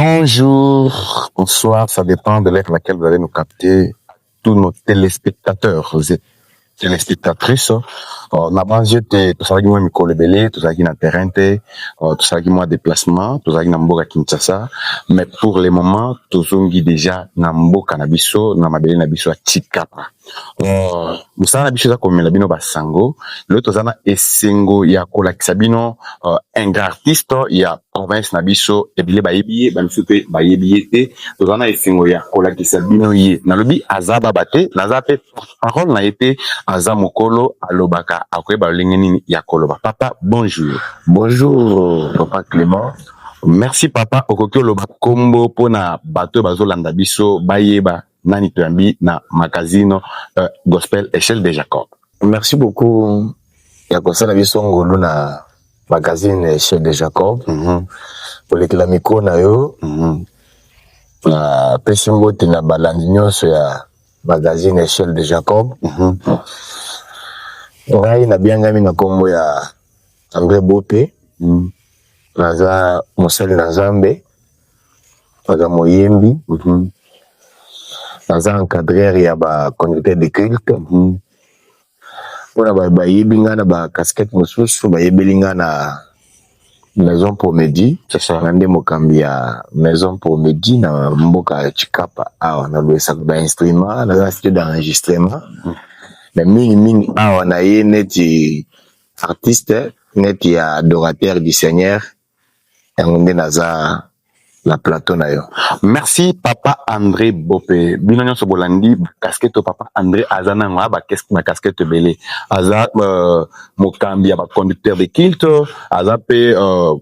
Bonjour, bonsoir, ça dépend de l'heure à laquelle vous allez nous capter, tous nos téléspectateurs et téléspectatrices. Na base te tozalaki mwa mikolo ebele, tozalaki na terrain te, tozalaki mwa déplacement, tozalaki na mboka Kinshasa, mais pour le moment tozongi déjà na mboka na biso, na mabele na biso ya Tshikapa. Mosala na biso eza komela bino basango, lelo toza na esengo ya kolakisa bino un artiste ya province na biso ebele bayebi ye, bamisu pe bayebi ye te, toza na esengo ya kolakisa bino ye. Nalobi aza baba te, naza pe parole na ye te, aza mokolo alobaka akoyeba lolenge nini ya koloba. Papa, bonjour. Bonjour, Papa Clément. Merci papa, okoki oloba kombo pona bato bazolanda biso bayeba nani toyambi na magazine Gospel Échelle de Jacob. Merci beaucoup ya kosala biso ngolu na magazine Échelle de Jacob. Pour lekela miko na yo. Pesi mbote na balandi nyonso ya magazine Échelle de Jacob. Ngai na biangami na kombo ya André Bopé. Naza mosali na Nzambe. Naza moyembi. Naza encadreur ya ba communauté de culte. Pona ba yebinga na ba casquette mosusu ba yebelinga na Maison Promédie. C'est ça. Nande mokambi ya Maison Promédie na mboka ya Tshikapa. Awa na loesa ba instrument, na studio d'enregistrement. Mais mingi awa na ye neti artiste, neti ya adorateur du Seigneur. Nde naza la plateau na yo. Merci papa André Bopé. Bino nyonso bolandi casquette papa André azana ngwa ba casquette belé. Aza mokambi ya ba conducteur de culte, aza pe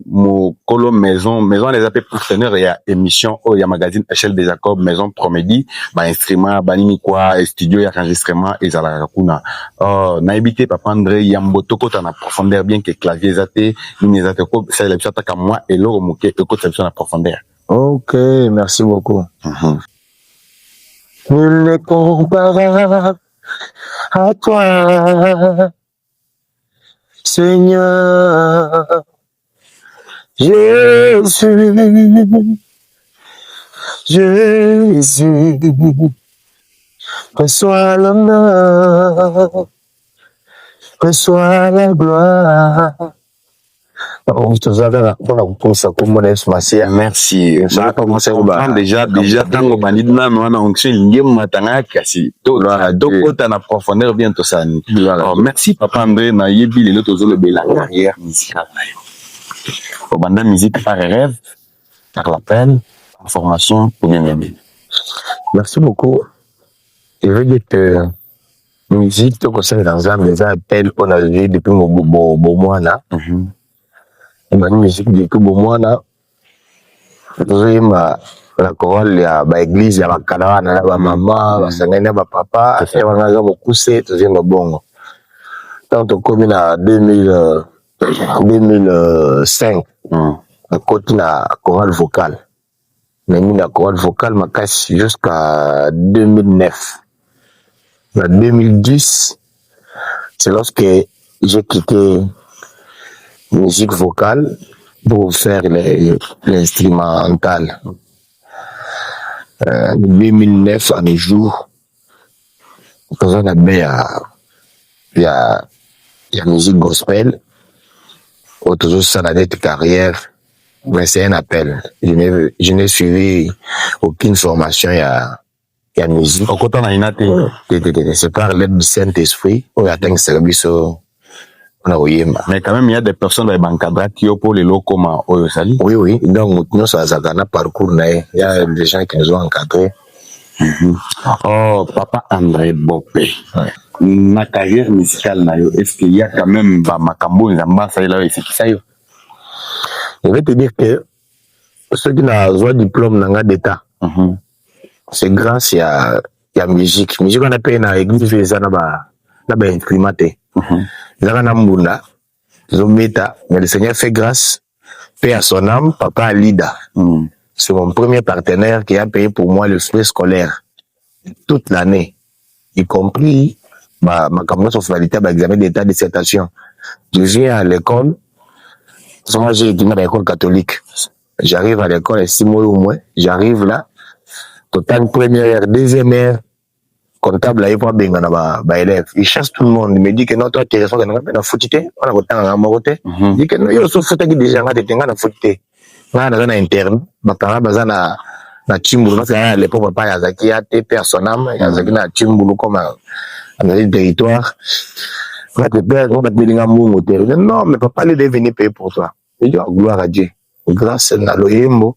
mokolo maison les appels partenaires ya émission ya magazine Échelle de Jacob Maison Promédie, ba instrument ba nini kwa studio ya enregistrement ezala kuna. Na ebité papa André yamboto kota na profondeur bien que clavier zate, nini zate ko ça la biso taka moi et loro moké ko ça na profondeur. Ok, merci beaucoup. Nul n'est comparable à toi, Seigneur Jésus, Jésus, reçois l'honneur, reçois la gloire. Merci. Déjà tango bandit na wana onction lingi matanga kasi to kota na profondeur bien to ça. Merci papa André na yebi lelo tozolo bela carrière musicale. Au banda musique par rêve, par l'appel, formation pour bien aimer. Merci beaucoup. Je veux dire que musique to conseille dans un des appels on a vu depuis mon mois là. Ma musique de tout bomwana ma la chorale ya ba église ya bakana na ba mama basangana ba papa et banaga bokuse tozema bongo tant comme na 2005 à côté na chorale vocale mais la chorale vocale ma casse jusqu'à 2009 en 2010 c'est lorsque j'ai quitté musique vocale pour faire l'instrumental. 2009 à mes jours, quand on a bien il y a musique gospel, autour ça la nette carrière, mais c'est un appel. Je n'ai suivi aucune formation il y a musique. Au côté na c'est par l'aide du Saint-Esprit on atteint ce service. Mais quand même, il y a des personnes qui encadrent qui ont pour les locaux comme Oyosali. Oui. Donc, nous, ça a un parcours. Il y a des gens qui nous ont encadrés. Oh, papa André Bopé. Ma carrière musicale, est-ce qu'il y a quand même ma cambo, je vais te dire que ceux qui ont un diplôme d'État, c'est grâce à la musique. Musique, on a payé dans l'église, on a imprimé. Mbunda, mais le Seigneur fait grâce, paix à son âme, papa Alida. C'est mon premier partenaire qui a payé pour moi le frais scolaire toute l'année, y compris ma campagne sur finalité l'examen d'état de dissertation. Je viens à l'école, moi j'ai étudié à l'école catholique. J'arrive à l'école, 6 mois au moins. J'arrive là. Total première heure, deuxième heure. Comptable là, il va bien dans élève. Il chasse tout le monde. Il me dit que non, toi, tu es responsable de la foutité. On a autant à maroté. Il dit que non, il y a aussi foutu qui déjà là, tu es dans foutité. Là, dans un interne, ma parole, dans na Chimbulu, parce qu'à l'époque, papa, Yazaki a été personnel, Yazaki na Chimbulu comme un territoire. Là, tes pères, on va te dire un non, mais papa, il est venu payer pour toi. Il dit, gloire à Dieu. Grâce à l'Oyembo.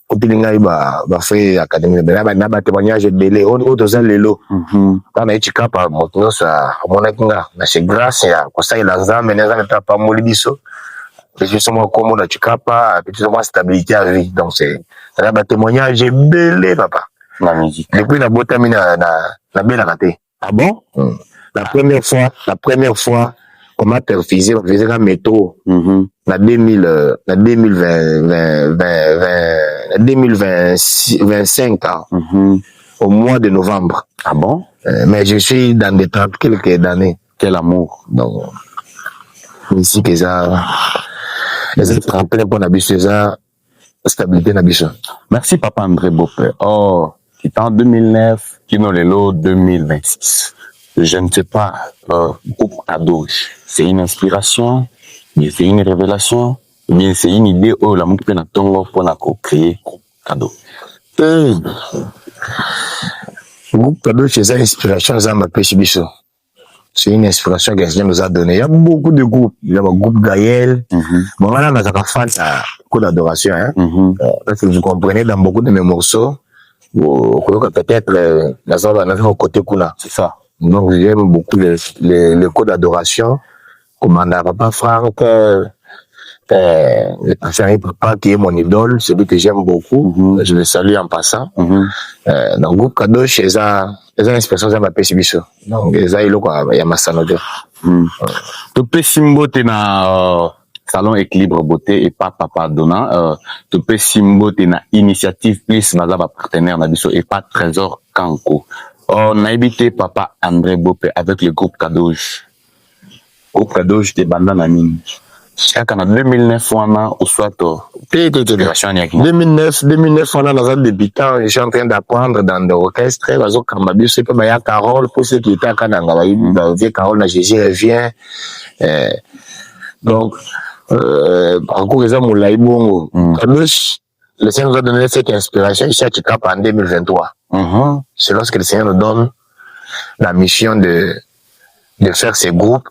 Kopilinga ba fait académie na ba témoignage belé on doza lelo kana ichika pa moto sa mona kinga na chez grâce ya ko sa ila nzambe nzambe pa molibiso je suis moi comme na chikapa petit moi stabilité à vie donc c'est na ba témoignage belé papa la musique depuis la botami na bela raté ah bon la première fois comment te faisait un métro la 2025 au mois de novembre. Ah bon? Mais je suis dans des temps quelques années. Quel amour. Donc, ici que ça, les tremplins pour n'abuser ça, stabilité n'abuser. Merci papa André Bopé. Oh, c'est en 2009, Kino Lelo 2026. Je ne sais pas, groupe Kadosh, c'est une inspiration, mais c'est une révélation, mais c'est une idée où la moupe n'a tongo pour créer groupe Kadosh. Groupe Kadosh, c'est une inspiration, ça m'a fait biso. C'est une inspiration que quelqu'un nous a donné. Il y a beaucoup de groupes. Il y a le groupe Gaël. Bon, là, on a un fan à coup d'adoration, hein. Parce que vous comprenez, dans beaucoup de mes morceaux, peut-être, la zone va au côté Kuna. C'est ça. Donc, j'aime beaucoup le code d'adoration. Commandant Papa Franck, Papa qui est mon idole, celui que j'aime beaucoup. Je le salue en passant. Donc, le groupe Kadosh, c'est une expression que je suis biso. Donc, il y a ma sanote. Tu peux simboter na salon équilibre beauté et pas papa donnant. Tu peux simboter na initiative plus na partenaire na biso et pas trésor Kanko. On a habité papa André Bopé avec le groupe Kadosh. Groupe Kadosh de Bandana Mine. Chaque année 2009, on a ou soit 2009, on a dans un débutant, je suis en train d'apprendre dans l'orchestre, parce que c'est pas Maya Carole, pour ceux qui étaient à Kananga, Carole, na Jésus revient. Donc, encore exemple, mon laïbongo. Kadosh, le Seigneur nous a donné cette inspiration, ici à Chikapa en 2023. C'est lorsque le Seigneur nous donne la mission de faire ces groupes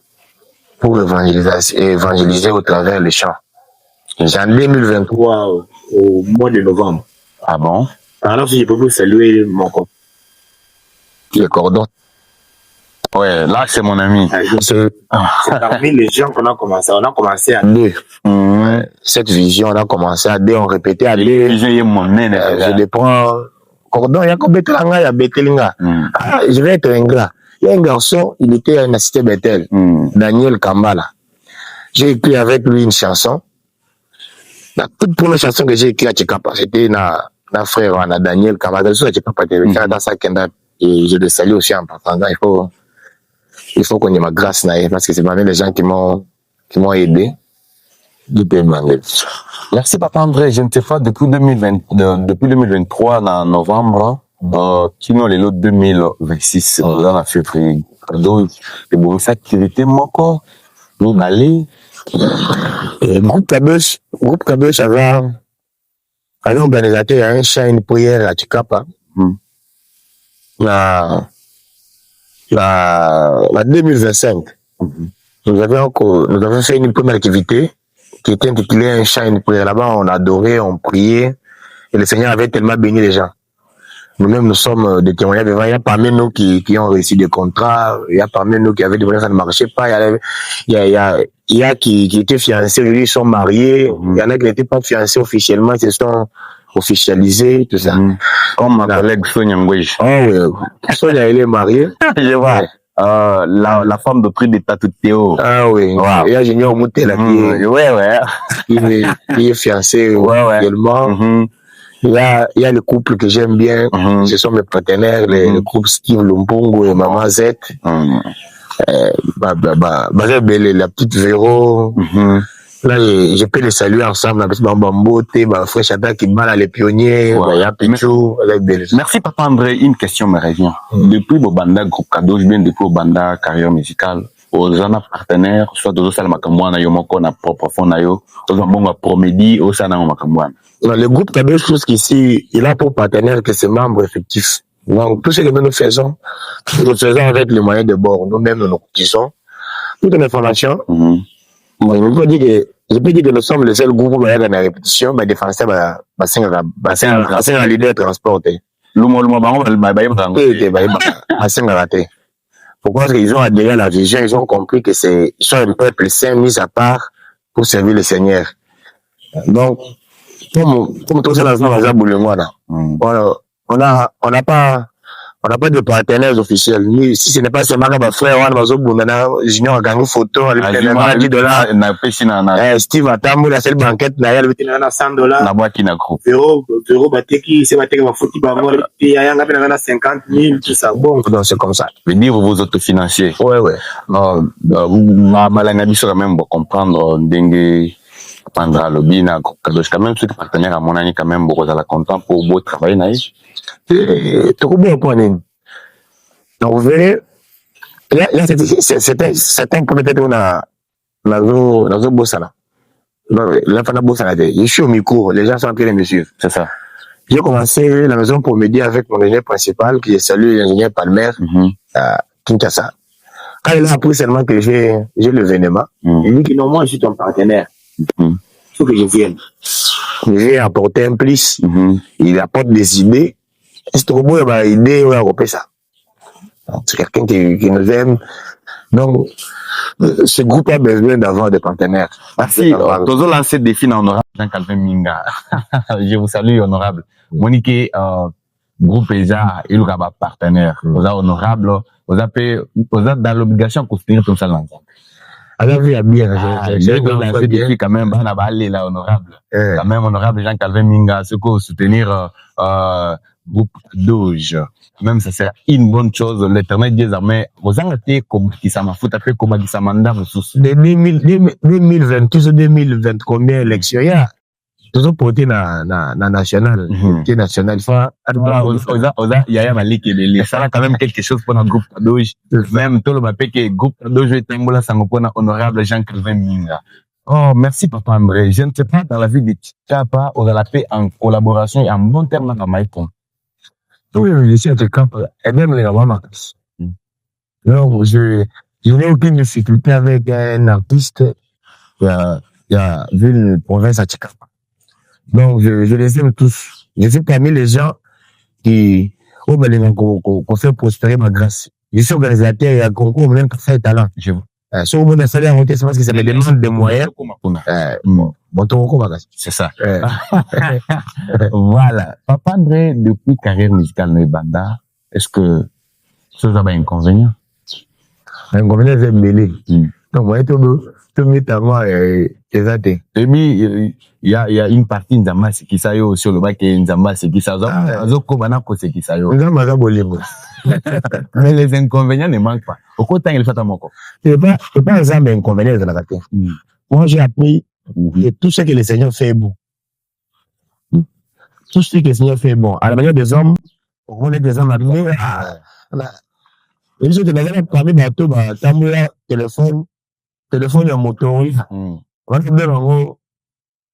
pour évangéliser au travers les chants. C'est en 2023, au mois de novembre. Ah bon? Alors, si je peux vous saluer mon copain. Le cordon. Ouais, là, c'est mon ami. C'est parmi les gens qu'on a commencé. On a commencé à deux. Cette vision, on a commencé à deux, on répétait à deux. Je les prends. Cordon, il y a combien de temps, il y a Betelinga. Je vais être ingrat. Il y a un garçon, il était à la cité Bethel, Daniel Kambala. J'ai écrit avec lui une chanson. La toute première chanson que j'ai écrite à Chikapa, c'était na frère, na Daniel Kambala. Dans sa kenda, et je le salue aussi en partant. Il faut qu'on ait ma grâce, parce que c'est parmi les gens qui m'ont aidé. Merci papa André, je ne sais pas, depuis 2023, en novembre, Kino Lelo 2026, dans la février, et bon, cette activité, moi, encore, nous allons. Groupe Kadosh avait un organisateur, un chant, une prière à Chikapa. La 2025. Nous avons fait une première activité qui était intitulée un chant, une prière. Là-bas, on adorait, on priait, et le Seigneur avait tellement béni les gens. Nous-mêmes, nous sommes des témoignages. Il y a parmi nous qui ont réussi des contrats. Il y a parmi nous qui avaient des ça ne marchait pas. Il y a qui étaient fiancés, ils sont mariés. Il y en a qui n'étaient pas fiancés officiellement, ils se sont officialisés, tout ça. Comme ma collègue Sonia Ngouej. Oh oui. Sonia, elle est mariée. Je vois. La femme de prix de Tatou Théo. Ah oui. Wow. Il y a Junior Moutela qui est fiancé également. Il y a le couple que j'aime bien. Ce sont mes partenaires, le groupe Steve Lumpongo et Maman Z. La petite Véro. Là, je peux les saluer ensemble. Bambote, Fresh Attack qui bat les pionniers, Pichou, Merci, Papa André. Une question me revient. Depuis le banda groupe Kado, je viens depuis le banda carrière musicale. Aux gens partenaires, soit aux salles makamwana, yomoko na propre fond na yo, aux bon promédie, aux sana makamwana. Le groupe Kado, je trouve qu'ici, il a pour partenaire que ses membres effectifs. Donc, tout ce que nous faisons avec les moyens de bord. Nous-mêmes, nous cotisons. Toute l'information. Moi, je peux dire que nous sommes le seul groupe qui a dans la répétition, des Français, leader transporté. Pourquoi? Parce qu'ils ont adhéré à la vision, ils ont compris que ils sont un peuple saint mis à part pour servir le Seigneur. Donc, comme tout ça, on n'a pas de partenaires officiels. Si ce n'est pas seulement ma frère, Junior a gagné photo, $10. Steve a tambour, la seule banquette, il y a $100. La boîte qui n'a groupe. Véro, Bateki, c'est Bateki, ma photo, il y a 50 000, tout ça. Bon, donc c'est comme ça. Venir dire vos autofinanciers. Ouais. Malanabi sera même pour comprendre, dengue, pendant le bina, quand même, ceux qui partenaires à mon ami, quand même, beaucoup à la content pour beau travailler, naïf. Trop bon point. Donc, vous verrez, là, c'est un peut-être on a bossé là. Là, on a bossé là. Je suis au micro, les gens sont en train de me suivre. C'est ça. J'ai commencé la maison pour m'aider avec mon ingénieur principal, qui est salué l'ingénieur Palmer, à Kinshasa. Quand il a appris seulement que j'ai le vénéma, il dit que non, moi, je suis ton partenaire. Il faut que je vienne. J'ai apporté un plus. Il apporte des idées. C'est trop beau, il va aider à regrouper ça. C'est quelqu'un qui nous aime. Donc, ce groupe a besoin d'avoir des partenaires. Merci. Toujours lancé le défi honorable Jean-Calvin Minga. Je vous salue, honorable. Monique, groupe déjà, il y a partenaire. Vous êtes honorable. Vous êtes dans l'obligation de soutenir tout ça l'ensemble. Alors, il y a bien. J'ai lancé le défi quand même, on a allé là, honorable. Quand même, honorable Jean-Calvin Minga, ce qu'on soutenir, groupe Doge. Même ça c'est une bonne chose. L'éternel Dieu armées. Vous en êtes comme qui ça m'a foutu après comme qui ça m'a donné sous. De 2020, tous 2020 combien élections il y a? Toujours porté na national. Qui national fa. Il y a Malik et Beli. Ça a quand même quelque chose pour notre groupe Doge. Même tout le monde que groupe Doge est un boula sangopona honorable Jean-Calvin Minga. Oh, merci, Papa André. Je ne sais pas, dans la vie de Tchapa, on a la paix en collaboration et en bon terme dans Maïkon. Oui, je suis à Tchapa, et même les Ramamas. Donc, je n'ai aucune difficulté avec un artiste qui a vu une province à Tchapa. Donc, je les aime tous. Je suis parmi les gens qui, qu'on fait prospérer ma grâce. Je suis organisateur et à concours, même pour faire talent. Si vous me installez à monter, c'est parce que ça me demande des moyens. C'est ça. Voilà. Papa André, depuis carrière musicale no banda, est-ce que ça a un inconvénient? Inconvénient, c'est mêlé. Donc, moi, tout met à moi, exacté. Il y a une partie Nzamba qui ça yo sur le bac et Nzamba c'est qui ça. Azoko banako c'est qui ça yo. Nzamba bolingo. Mais les inconvénients ne manquent pas. Au côté il fait à mon corps. C'est pas un inconvénient de la gâteau. Moi, j'ai appris que tout ce que le Seigneur fait est bon. Tout ce que le Seigneur fait est bon. À la manière des hommes, on est des hommes abîmés. Les autres, les gens parmi bateau, tamboula, téléphone, et moteur. On va dire, en gros,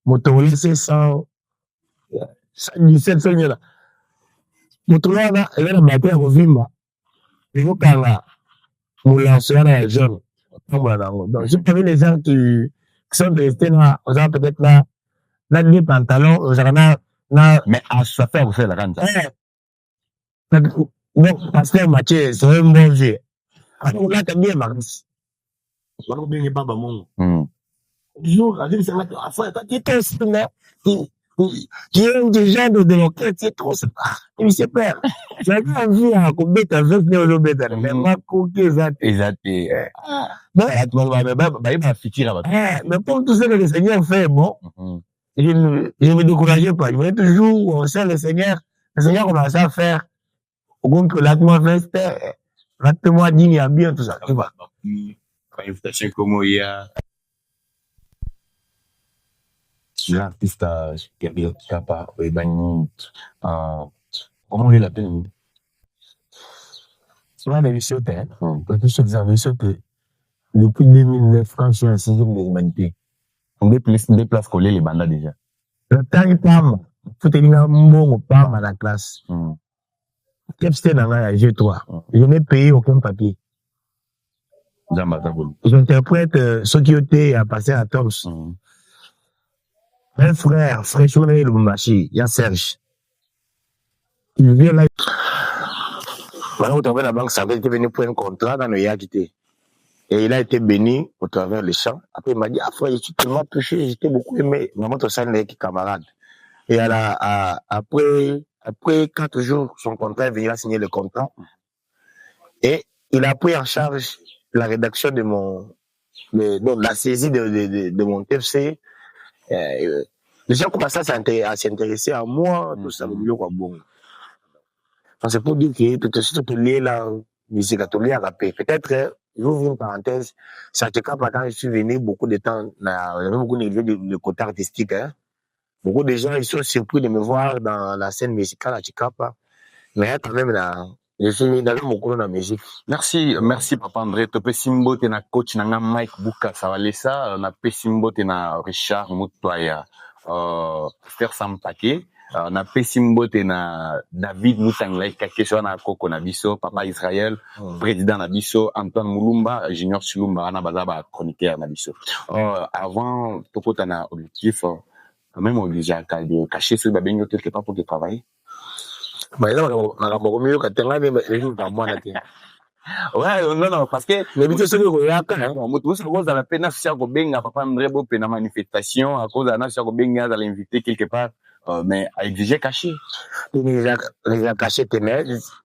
moteur, c'est 117 seigneurs là. Moteur là, il y a la matière au vimba. Il faut qu'elle a, mon lanceur là, jeune. Donc, j'ai parmi les gens qui sont restés là, on a peut-être là, des pantalons, on a mais à se faire, vous faites la rente. Donc, pasteur Mathieu, c'est un bon vieux. Alors là, t'as bien, Maris. On va bien, Baba Mon. Toujours, la vie, c'est là, tu es testé, tu es déjà de l'enquête, c'est trop ça. Il se perd. J'avais envie à couper ta veste, mais moi, coquet, ça. Exact. Mais Mais pour tout ce que le Seigneur fait, bon, je ne me décourageais pas. Je voulais toujours, on sait le Seigneur commence à faire. Au compte que l'atmosphère, l'acte-moi digne et bien, tout ça. Tu vois. Invitation comme il y a. l'artiste Gabriel Kappa, comment il l'appelle? C'est pas l'émission, parce que je te disais que depuis 2009, quand je suis en 6e de l'humanité, Des places collées les bandas déjà. le temps est pas faut tenir un bon pas à la classe. Qu'est-ce que c'est dans la G3? Je n'ai payé aucun papier. J'interprète ceux qui étaient à passer à Toms. Un frère, Fréchonnet Lubumbashi, il y a Serge. Il vient là. Maintenant, au travers de la banque, ça avait été venu pour un contrat dans le Yakité. Et il a été béni au travers les champs. Après, il m'a dit, ah, frère, je suis tellement touché, j'étais beaucoup aimé. Maman, ton sang n'est camarade. Et après 4 jours, son contrat est venu, il a signé le contrat. Et il a pris en charge la rédaction de la saisie de mon TFC. Les gens commencent à s'intéresser à moi, tout ça, bon. C'est pour dire que peut-être lié la musique lié à rapper. Peut-être, j'ouvre une parenthèse, ça te quand je suis venu beaucoup de temps, j'avais beaucoup négligé le côté artistique. Beaucoup de gens ils sont surpris de me voir dans la scène musicale à Chikapa. Mais quand même, je suis dans beaucoup de la musique. Merci Papa André. Tope Simbo te na coach na Mike Buka Savalesa, na pe Simbo te na Richard Mutuaya, Esther Sampake, na pe Simbo te na David Mutanglai Kakeso na Koko na biso, Papa Israël, président na biso, Antoine Moulumba, Junior Sulumba na bazaba chroniqueur na biso. Avant Tokota na objectif même obligé à cacher ce babengyo quelque part pour te travailler. Ouais, non, parce que la peine à Papa André Bopé manifestation à cause de à l'inviter quelque part, mais à exiger caché. Les caché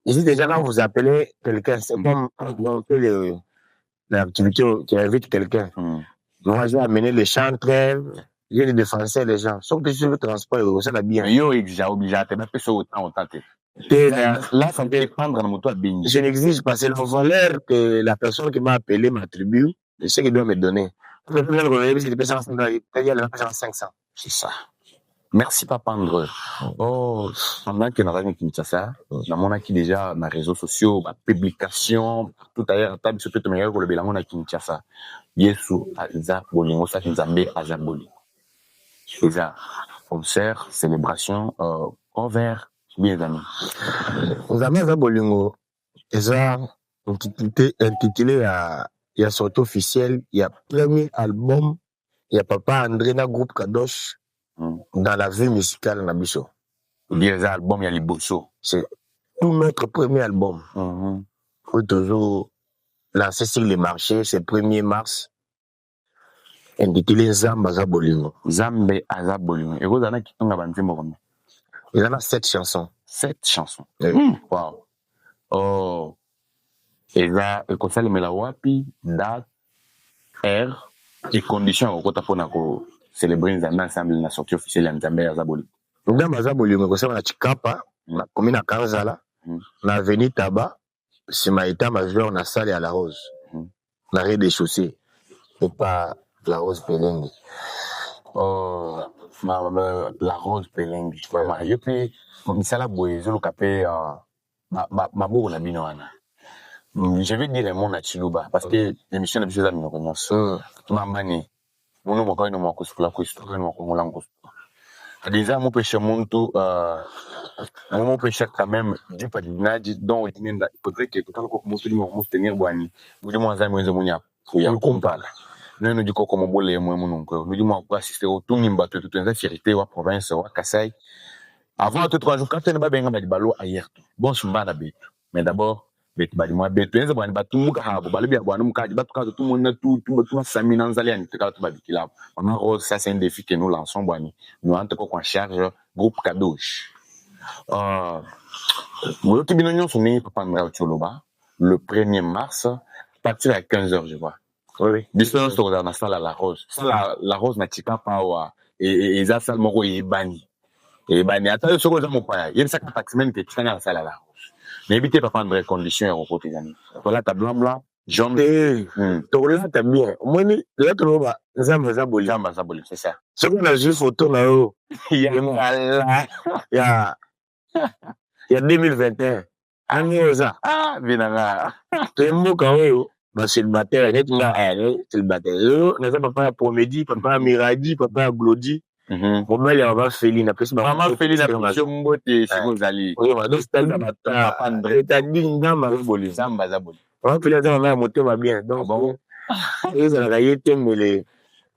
ici déjà quand vous appelez quelqu'un, c'est comme on fait l'activité qui invite quelqu'un. Moi, je vais amener les chantres, je vais défoncer les gens. Sauf que sur le transport, ça va bien. Yo, obligé à te mettre sur autant. Là, ça peut prendre dans mon toit. Je n'exige pas, c'est la valeur que la personne qui m'a appelé m'attribue, c'est ce qu'il doit me donner. C'est ça. Merci Papa André. Pendant que nous avons Kinshasa, nous avons déjà dans les réseaux sociaux, publication, tout ailleurs, table sur tout meilleur que le bilan à Kinshasa. Yesu Aza Bolingo, ça Nzambe Aza Bolingo. C'est ça. Concert, célébration, cover, bien amis. Nzambe Aza Bolingo, c'est intitulé à, il y a sortie officielle, il y a premier album, il y a Papa André na groupe Kadosh. Dans la vie musicale Nabiso. Il y a des albums, il y a les Bosso. C'est tout notre premier album. Faut toujours lancer sur les marchés, c'est 1er mars. Intitulé Zambe Aza Bolingo. Zambe Aza Bolingo. Et vous en avez qui t'ont avancé mon. Il en a 7 chansons. 7 chansons. Wow. Oh. Et là, et comme ça, le Melawapi, date, air, et conditions, au côté pour célébrer Nzambe ensemble na sortie officielle Nzambe Aza Bolingo. Nzambe Aza Bolingo ko na Chikapa, na commune à Kanzala, na avenue Taba, c'est ma état majeur na salle à la Rose. Na rue des Chaussées. Et pas la Rose Pelengi. La Rose Pelengi. Yo pe komisala boye zo lokapé ma bogo na bino wana. Je vais dire mon na Chiluba parce que l'émission na biso za minoko nyonso. Mamani. Muno moko ino moko sukula ko histoire no moko molango. Déjà mon péché monto mon péché quand même du pas dinaji donc il faudrait que quand on commence à tenir boani. Vous dis moi za mwenzo munya ya kompala. Nous du ko comme bolé moi mon ko. Nous dis moi pour assister au tout nimba tout en fierté wa province wa Kasai. Avant 3 jours quand on va benga ba balo ailleurs. Bon sumba na betu. Mais d'abord betu ba moi betu enza bani batu muka habo balo bia bwana muka batu ka tout monde tout samina nzaliani te ka tout babikila. On a rose ça c'est un défi que nous lançons boani. Nous en tout cas en charge groupe Kadosh. Moi qui binonyon son né Papa André Choloba le 1er mars à partir à 15h je vois. Oui. Bisous sur la salle à la Rose. La Rose na Chikapa wa et ça ça moko ebani. Ebani ata soko za mopaya. Yé ça taxmen que tu na la salle à la Rose. Mais évitez Papa André condition et côté amis. Voilà ta blanc blanc Jean tolata bien omoni lelo toloba nzambe aza boli Jamba Zaboli, c'est ça. soki nazwi photo na yo Ya ya 2021 ani oza binanga. toyemboka oyo bacélibataire neti nga célibataire lelo naza papa ya Promedi, papa ya Miradi, papa ya Glody mobali ya mama Feli napesi Maman Feli na passion mbote sikozali. donc c'est-à-dire Papa André c'est-à-dire nzambe azoboli Jamba Zaboli. mama Feli aza mama ya motema bien donc bon ezalaka ye temele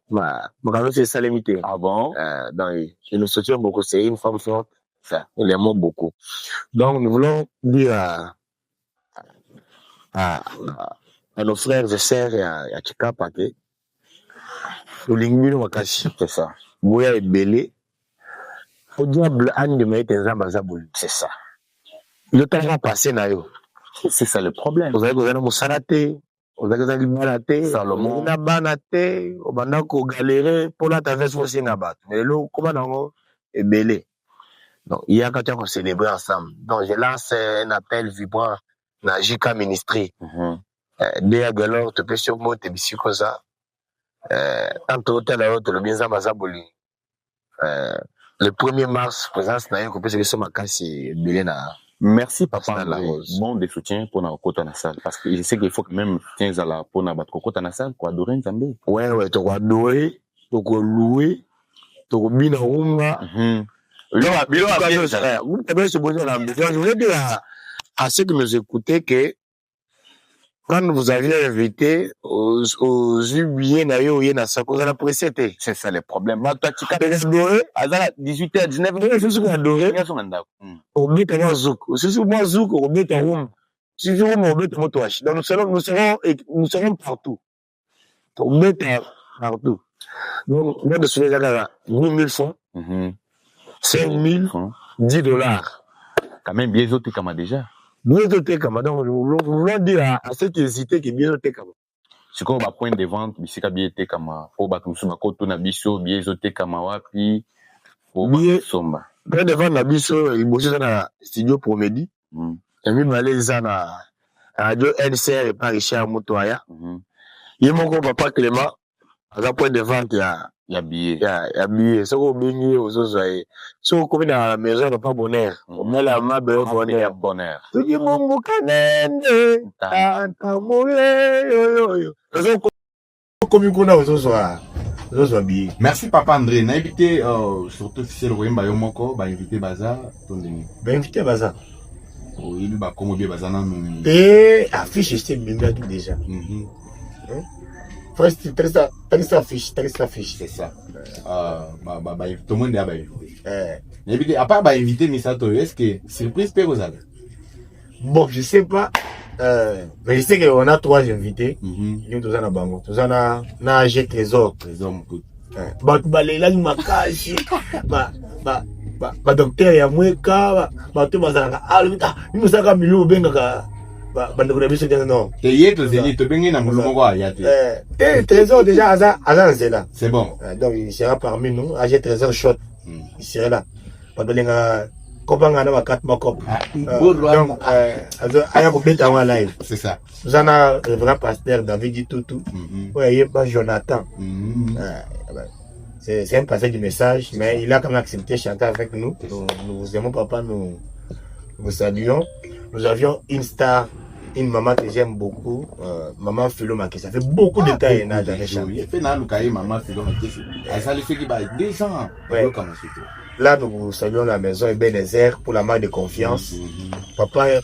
makambo nyonso esalemi te Ah bon? donc et nous soutenons beaucoup, c'est une femme forte, ça, nous l'aimons beaucoup. Donc nous voulons dire à nos frères et sœurs et à Chikapa que nous l'ingénions makasi, C'est ça. Bouya est belé, au diable Anne de Maït et Zambazaboul, C'est ça. le temps va passer na yo. C'est ça le problème. Vous avez besoin de Moussalate, vous avez besoin de Malate, Salomon. vous avez Banate, au Bandako galérer pour la tavesse aussi nabat. Mais là, comment on est belé. Donc, il y a quand on célébrer ensemble. Donc, je lance un appel vibrant dans JK Ministry. Dès que l'heure, tu peux sur moi, tu es comme ça. Tant que tu es tu le bien Zamazaboli. Le 1er mars, présence, na yo, que c'est ma casse, belé na. Merci papa Dans la André. rose. Bon de soutien pour na kota na salle parce que je sais qu'il faut que même tiens à la pour na battre kota na salle pour adorer Nzambe. Ouais, tu vas louer, tu vas louer, tu vas bien rumba. Je voulais dire à ceux qui nous écoutaient que quand vous aviez invité aux jubilés na yo na sako na précédé. C'est ça le problème. Là toi tu Quand tu adoré, à 18h 19h je suis adoré. Au but de zouk. Si c'est moi zouk au but de room. Si je room au but de motouach. Donc nous serons partout. Au but partout. Donc moi de soulever la 1000 francs, 5000, $10. Quand même bien autres comme déjà. Nous autres comme donc nous voulons dire à ceux qui hésitaient que bien autres comme. C'est quoi ba point de vente bisika bien été comme pour ba kusu makoto na biso bien autres comme wapi pour somba. Point de vente na biso il bosse na studio Promedi. Et mi maleza na radio NCR et pas Richard Mutoya. Il mon papa Clément à point de vente ya billet. Ya billet. Ce qu'on béni aux autres. Ce qu'on commet dans la maison n'a pas bonheur. On met la main bonheur. Bonheur. Tout le monde moukanende. Tanta moulé. Yo. Comme qu'on a aux autres billets. Merci papa André. Na invité surtout officiel Royemba Yomoko, ba invité Baza, ton demi. Ba invité Baza. Oh, il ba comme bien Baza nan. Et affiche c'était bien tout déjà. First, très affiche. C'est ça. Tout le monde est à invité. À part invité Misato, est-ce que surprise peut vous aller? Bon, je sais pas. Mais je sais qu'on a 3 invités. Nous tous en a bango. Tous en a AG Trésor. Trésor beaucoup. Balela ni makashi. Docteur ya mweka. Tu mazanga. Nous saka milieu benga bandeko na biso non. Te yeto zeli to bengi na mulungu kwa yate. Trésor déjà Azan Zela. C'est bon. Donc il sera parmi nous. AG Trésor shot. Il sera là. Badolenga kopanga na 4 makop. Donc aya ko beta en live. C'est ça. Nous en a le vrai pasteur David Ditutu. Ouais, il y a pas Jonathan. C'est un passage du message, mais il a quand même accepté de chanter avec nous. Nous vous aimons, papa, nous vous saluons. Nous avions une star, une maman que j'aime beaucoup, maman Philo Maki. Ça fait beaucoup de temps qu'elle a chanté. Il fait maman Philo Maki. Ça lui fait qu'il va 2 ans. Là, nous vous saluons la maison Ebenezer pour la marque de confiance. Papa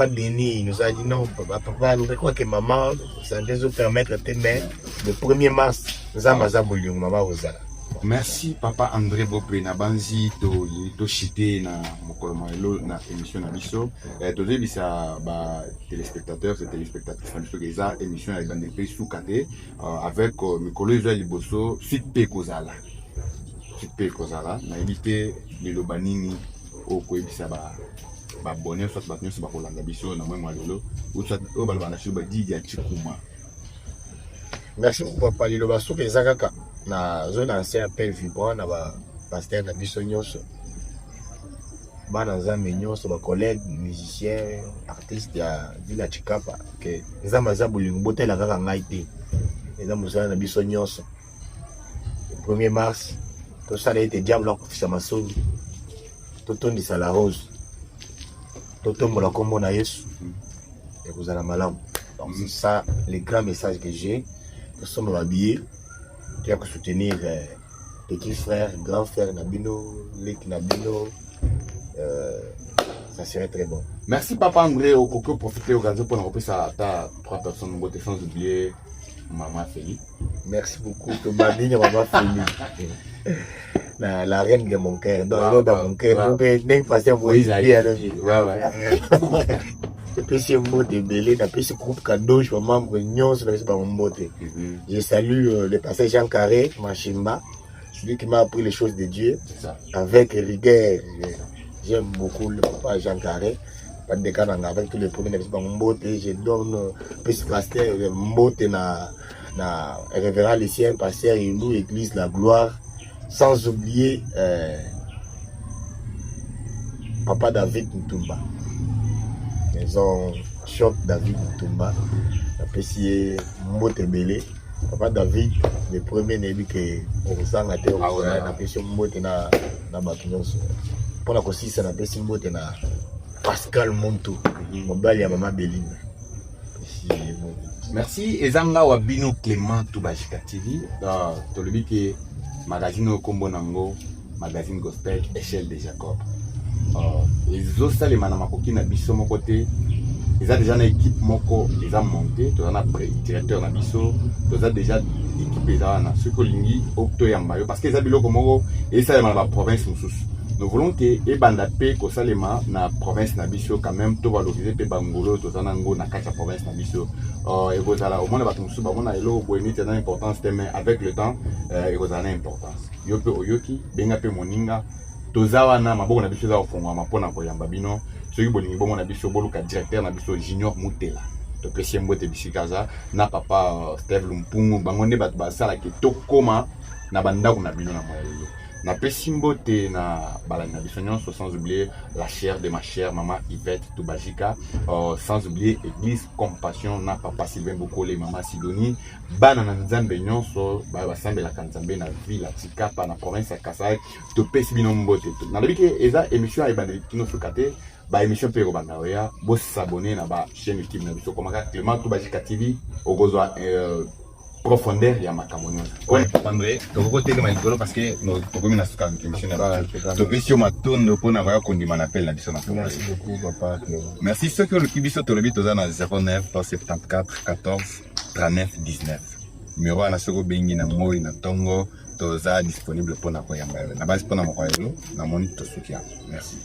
Denis nous a dit non, papa, nous croyons que maman, ça nous permettre de mettre le 1er mars, Zamaza Bouliou, maman Rosala. Merci papa André Bopé na banzi to chité na mokolomelo na émission na biso to bisa ba téléspectateurs et téléspectatrices na biso geza émission ya bande pe soukate avec mikolo zo liboso site pe kozala na invité lelo banini o ko bisa ba bonheur soit ba nyonso ba kolanda biso na moi lelo ou soit o ba bana ba didi ya chikuma. Merci papa lelo ba souke zakaka na zone ancien appel vibrant na ba pasteur na biso nyonso bana nzambe nyonso bacollègue musicien artiste ya ville ya Chikapa ke nzambe aza bolingo botela kaka ngai te eza mosala na biso nyonso. Le 1er mars tosala ete diable akofisa masoni totondisa la rose totombola kombo na Yesu ekozala malamu. Donc c'est ça le grand message que j'ai. Tosomba babillet qui a soutenir petit frère, grand frère Nabino, Lek Nabino. Ça serait très bon. Merci Papa André Okoko, profitez au pour nous repasser à 3 personnes beauté sans oublier Maman Feli. Merci beaucoup. Maman Feli. La reine de mon cœur. Dans mon cœur. Vous pouvez passer un voyage. Et puis c'est un mot de belé, et puis ce groupe cadeau, je suis membre de c'est pas mon mot. Je salue le pasteur Jean Carré, Machimba, celui qui m'a appris les choses de Dieu. Avec rigueur, j'aime beaucoup le papa Jean Carré. Pas de cas avec tous les premiers, c'est pas mon mot. Je donne plus pasteur, mot na révérend les siens, pasteur Ilou, église La Gloire. Sans oublier Papa David Ntumba. Maison Shop David Ntumba. Apprécié Motebele. Papa David, le premier n'est que on a été au apprécié Mote na Bakinos. Pour la aussi, ça n'a pas si Mote na Pascal Monto. Mon bal ya Maman Béline. Merci. Ezanga Wabino Clément Toubajika TV. Tu le dis que magazine Kombonango, magazine Gospel, échelle de Jacob. Les autres, les manamakoki na biso mon côté, ils ont déjà une équipe moko, ils ont monté, ils ont un directeur na biso, ils ont déjà équipe ils ont ce que lingi octo yambayo parce que ils ont biloko moko et ça dans la province mususu. Nous voulons que et bandapé ko salema na province na biso quand même to valoriser pe bangolo to zanango na kata province na biso. Et vous allez au moins ba mususu ba mona elo boemi tena importance mais avec le temps et vous allez importance. Yo pe oyoki benga pe moninga tozawa na maboko na biso za ofongwa mapona ko yamba bino soki bolingi bomo na biso boluka directeur na biso Junior Mutela to pesi mbote bisikaza na papa Steve Lumpungu bangonde bat basala ke tokoma na bandako na bino na moyo na pesi mbote na balani na biso nyonso sans oublier la chair de ma chère maman Yvette Toubajika sans oublier église Compassion na papa Sylvain Bokole maman Sidonie bana na nzambe nyonso ba basambela kanzambe na ville ya Chikapa na province ya Kasai to pesi bino mbote na lobi ke eza émission ay bandeli kino sukate ba émission pe robanda oya bo s'abonner na ba chaîne YouTube na biso komaka Clément Toubajika TV ogozwa profondeur ya makamoni. Ouais, André, tu vas côté de ma école parce que nous avons une émission. Tu peux sur ma tourne pour n'avoir qu'on dit mon appel la mission. Merci beaucoup, papa. Merci. Ceux qui ont le kibiso, tu le bit aux 09 74 14 39 19. Numéro à la seconde bengi na moi na tongo, toza disponible pour n'avoir yamba. Na base pour n'avoir yelo, na moni to soutien. Merci.